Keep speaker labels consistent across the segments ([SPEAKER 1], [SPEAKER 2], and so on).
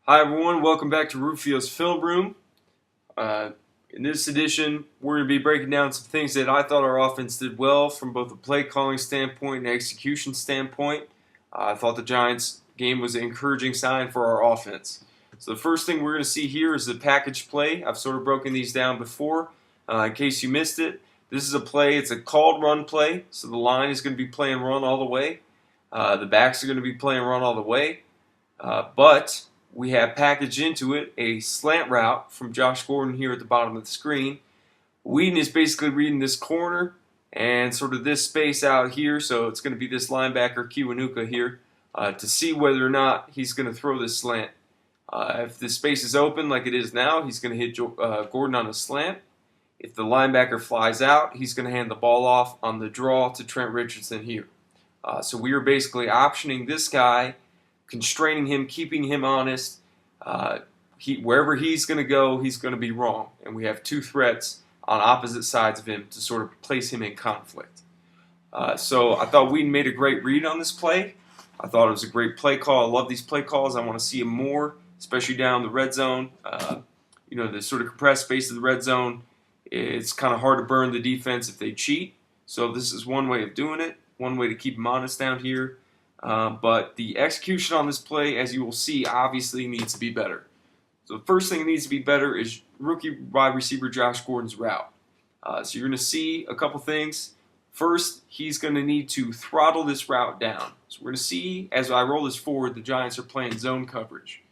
[SPEAKER 1] Hi everyone, welcome back to Rufio's Film Room. In this edition, we're going to be breaking down some things that I thought our offense did well from both a play calling standpoint and execution standpoint. I thought the Giants game was an encouraging sign for our offense. So the first thing we're going to see here is the package play. I've sort of broken these down before. In case you missed it, this is a play. It's a called run play, so the line is going to be playing run all the way. The backs are going to be playing run all the way. But we have packaged into it a slant route from Josh Gordon here at the bottom of the screen. Weeden is basically reading this corner and sort of this space out here, so it's going to be this linebacker Kiwanuka here to see whether or not he's going to throw this slant. If the space is open like it is now, he's going to hit Gordon on a slant. If the linebacker flies out, he's going to hand the ball off on the draw to Trent Richardson here. So we are basically optioning this guy, constraining him, keeping him honest. Wherever he's going to go, he's going to be wrong. And we have two threats on opposite sides of him to sort of place him in conflict. So I thought Weeden made a great read on this play. I thought it was a great play call. I love these play calls. I want to see them more, especially down the red zone. The sort of compressed space of the red zone, it's kind of hard to burn the defense if they cheat. So this is one way of doing it, one way to keep them honest down here. But the execution on this play, as you will see, obviously needs to be better. So the first thing that needs to be better is rookie wide receiver Josh Gordon's route. So you're going to see a couple things. First, he's going to need to throttle this route down. So we're going to see, as I roll this forward, the Giants are playing zone coverage.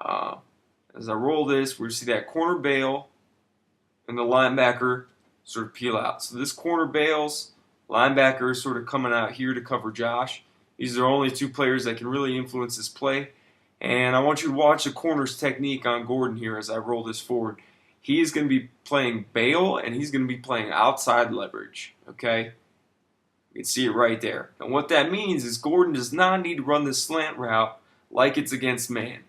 [SPEAKER 1] As I roll this, we're going to see that corner bail and the linebacker sort of peel out. So this corner bails, linebacker is sort of coming out here to cover Josh. These are only two players that can really influence this play. And I want you to watch the corner's technique on Gordon here as I roll this forward. He is going to be playing bail, and he's going to be playing outside leverage. Okay? You can see it right there. And what that means is Gordon does not need to run this slant route like it's against man.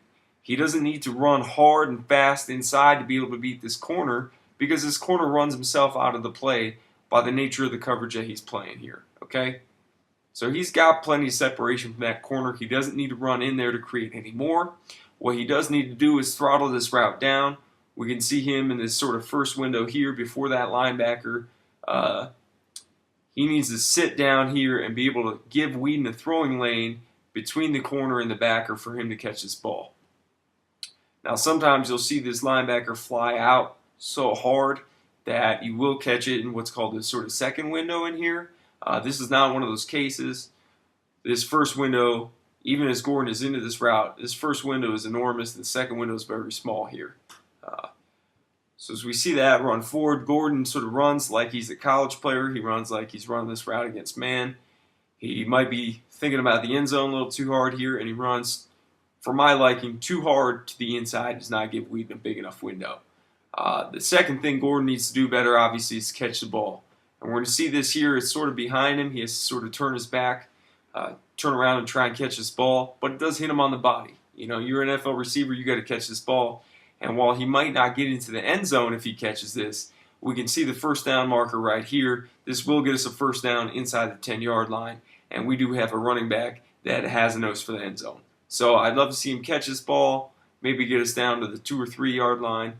[SPEAKER 1] He doesn't need to run hard and fast inside to be able to beat this corner because this corner runs himself out of the play by the nature of the coverage that he's playing here. Okay? So he's got plenty of separation from that corner. He doesn't need to run in there to create any more. What he does need to do is throttle this route down. We can see him in this sort of first window here before that linebacker. He needs to sit down here and be able to give Weeden a throwing lane between the corner and the backer for him to catch this ball. Now sometimes you'll see this linebacker fly out so hard that you will catch it in what's called this sort of second window in here. This is not one of those cases. This first window, even as Gordon is into this route, this first window is enormous. The second window is very small here. So as we see that run forward, Gordon sort of runs like he's a college player. He runs like he's running this route against man. He might be thinking about the end zone a little too hard here, and he runs, for my liking, too hard to the inside. Does not give Weeden a big enough window. The second thing Gordon needs to do better, obviously, is catch the ball. And we're going to see this here. It's sort of behind him. He has to sort of turn his back, turn around and try and catch this ball. But it does hit him on the body. You know, you're an NFL receiver. You got to catch this ball. And while he might not get into the end zone if he catches this, we can see the first down marker right here. This will get us a first down inside the 10-yard line. And we do have a running back that has a nose for the end zone. So I'd love to see him catch this ball, maybe get us down to the 2 or 3 yard line,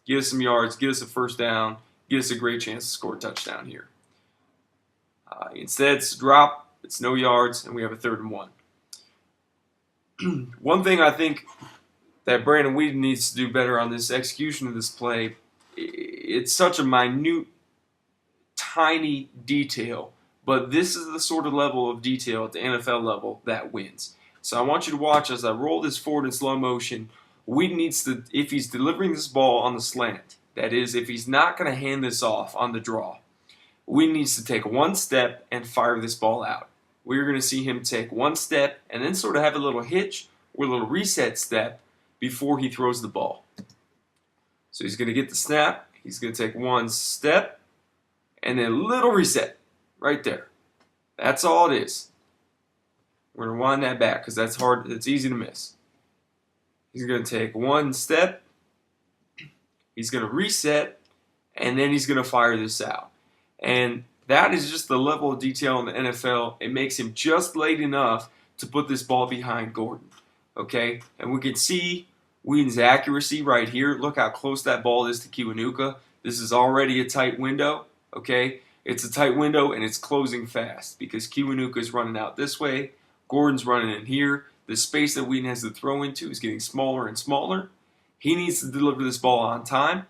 [SPEAKER 1] get us some yards, get us a first down, get us a great chance to score a touchdown here. Instead, it's a drop, it's no yards, and we have a 3rd and 1. One thing I think that Brandon Weeden needs to do better on this execution of this play, it's such a minute, tiny detail, but this is the sort of level of detail at the NFL level that wins. So I want you to watch as I roll this forward in slow motion. Weeden needs to, if he's delivering this ball on the slant, that is, if he's not going to hand this off on the draw, Weeden needs to take one step and fire this ball out. We're going to see him take one step and then sort of have a little hitch or a little reset step before he throws the ball. So he's going to get the snap. He's going to take one step and then a little reset right there. That's all it is. We're going to wind that back because that's hard. It's easy to miss. He's going to take one step. He's going to reset, and then he's going to fire this out. And that is just the level of detail in the NFL. It makes him just late enough to put this ball behind Gordon. Okay, and we can see Whedon's accuracy right here. Look how close that ball is to Kiwanuka. This is already a tight window. Okay, it's a tight window and it's closing fast because Kiwanuka is running out this way. Gordon's running in here. The space that Whedon has to throw into is getting smaller and smaller. He needs to deliver this ball on time.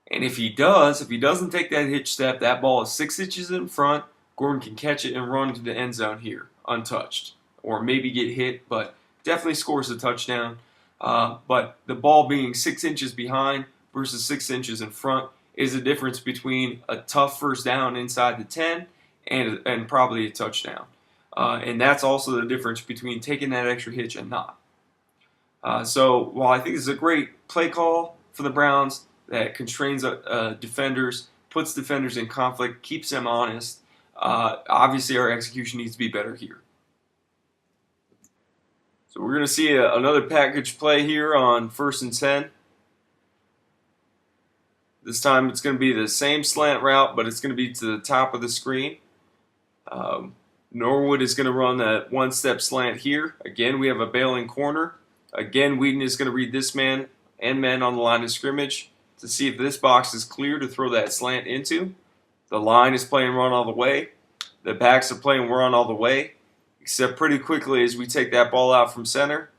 [SPEAKER 1] And if he doesn't take that hitch step, that ball is 6 inches in front. Gordon can catch it and run to the end zone here, untouched. Or maybe get hit, but definitely scores a touchdown. But the ball being 6 inches behind versus 6 inches in front is the difference between a tough first down inside the 10 and probably a touchdown. And that's also the difference between taking that extra hitch and not. So while I think this is a great play call for the Browns that constrains defenders, puts defenders in conflict, keeps them honest, obviously our execution needs to be better here. So we're going to see another package play here on 1st and 10. This time it's going to be the same slant route, but it's going to be to the top of the screen. Norwood is going to run that one-step slant here. Again, we have a bailing corner. Again, Whedon is going to read this man and men on the line of scrimmage to see if this box is clear to throw that slant into. The line is playing run all the way. The backs are playing run all the way. Except pretty quickly as we take that ball out from center.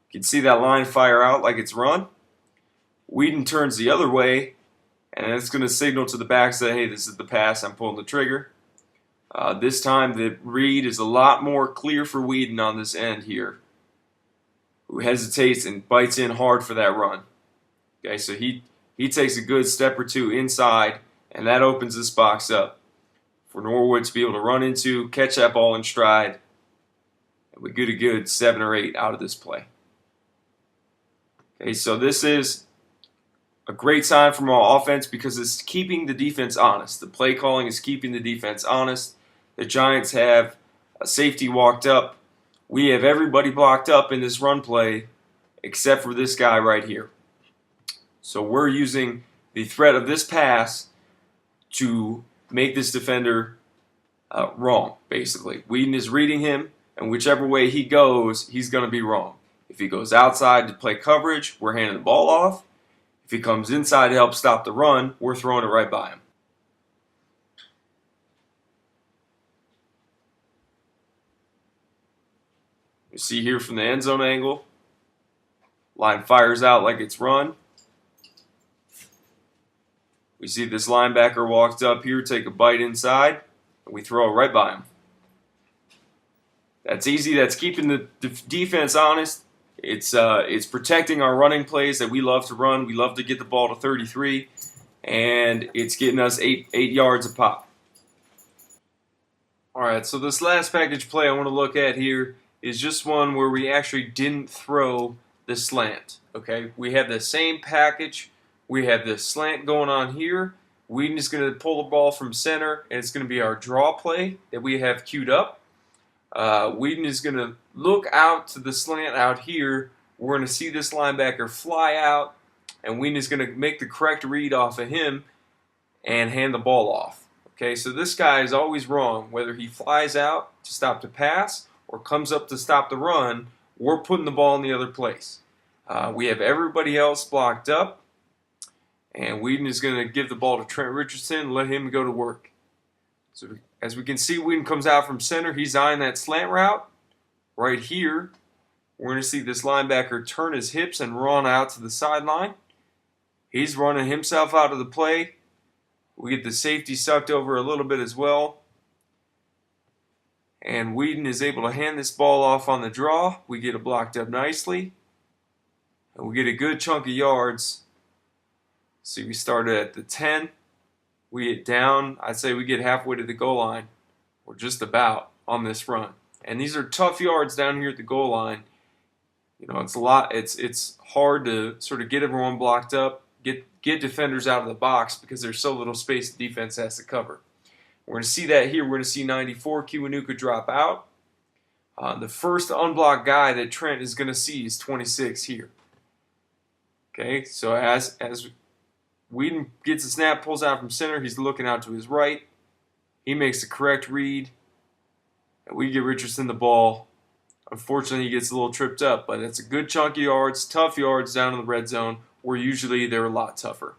[SPEAKER 1] You can see that line fire out like it's run. Whedon turns the other way, and it's going to signal to the backs that, hey, this is the pass, I'm pulling the trigger. This time the read is a lot more clear for Whedon on this end here, who hesitates and bites in hard for that run. Okay, so he takes a good step or two inside, and that opens this box up for Norwood to be able to run into, catch that ball in stride, and we get a good 7 or 8 out of this play. Okay, so this is a great sign from our offense because it's keeping the defense honest. The play calling is keeping the defense honest. The Giants have a safety walked up. We have everybody blocked up in this run play except for this guy right here. So we're using the threat of this pass to make this defender wrong, basically. Whedon is reading him, and whichever way he goes, he's going to be wrong. If he goes outside to play coverage, we're handing the ball off. If he comes inside to help stop the run, we're throwing it right by him. You see here from the end zone angle, line fires out like it's run. We see this linebacker walked up here, take a bite inside, and we throw it right by him. That's easy. That's keeping the defense honest. It's protecting our running plays that we love to run. We love to get the ball to 33, and it's getting us 8 yards a pop. All right, so this last package play I want to look at here is just one where we actually didn't throw the slant. Okay, we have the same package. We have this slant going on here. Whedon is going to pull the ball from center, and it's going to be our draw play that we have queued up. Whedon is going to look out to the slant out here. We're going to see this linebacker fly out, and Whedon is going to make the correct read off of him and hand the ball off. Okay, so this guy is always wrong. Whether he flies out to stop the pass or comes up to stop the run, we're putting the ball in the other place. We have everybody else blocked up. And Whedon is going to give the ball to Trent Richardson and let him go to work. So as we can see, Whedon comes out from center. He's eyeing that slant route. Right here, we're going to see this linebacker turn his hips and run out to the sideline. He's running himself out of the play. We get the safety sucked over a little bit as well. And Whedon is able to hand this ball off on the draw. We get it blocked up nicely. And we get a good chunk of yards. See, we started at the 10. We get down. I'd say we get halfway to the goal line, or just about, on this run. And these are tough yards down here at the goal line. You know, it's a lot. It's hard to sort of get everyone blocked up, get defenders out of the box because there's so little space the defense has to cover. We're going to see that here. We're going to see 94 Kiwanuka drop out. The first unblocked guy that Trent is going to see is 26 here. Okay, so as Whedon gets a snap, pulls out from center. He's looking out to his right. He makes the correct read. And we get Richardson the ball Unfortunately, he gets a little tripped up, but it's a good chunk of yards, tough yards down in the red zone, where usually they're a lot tougher.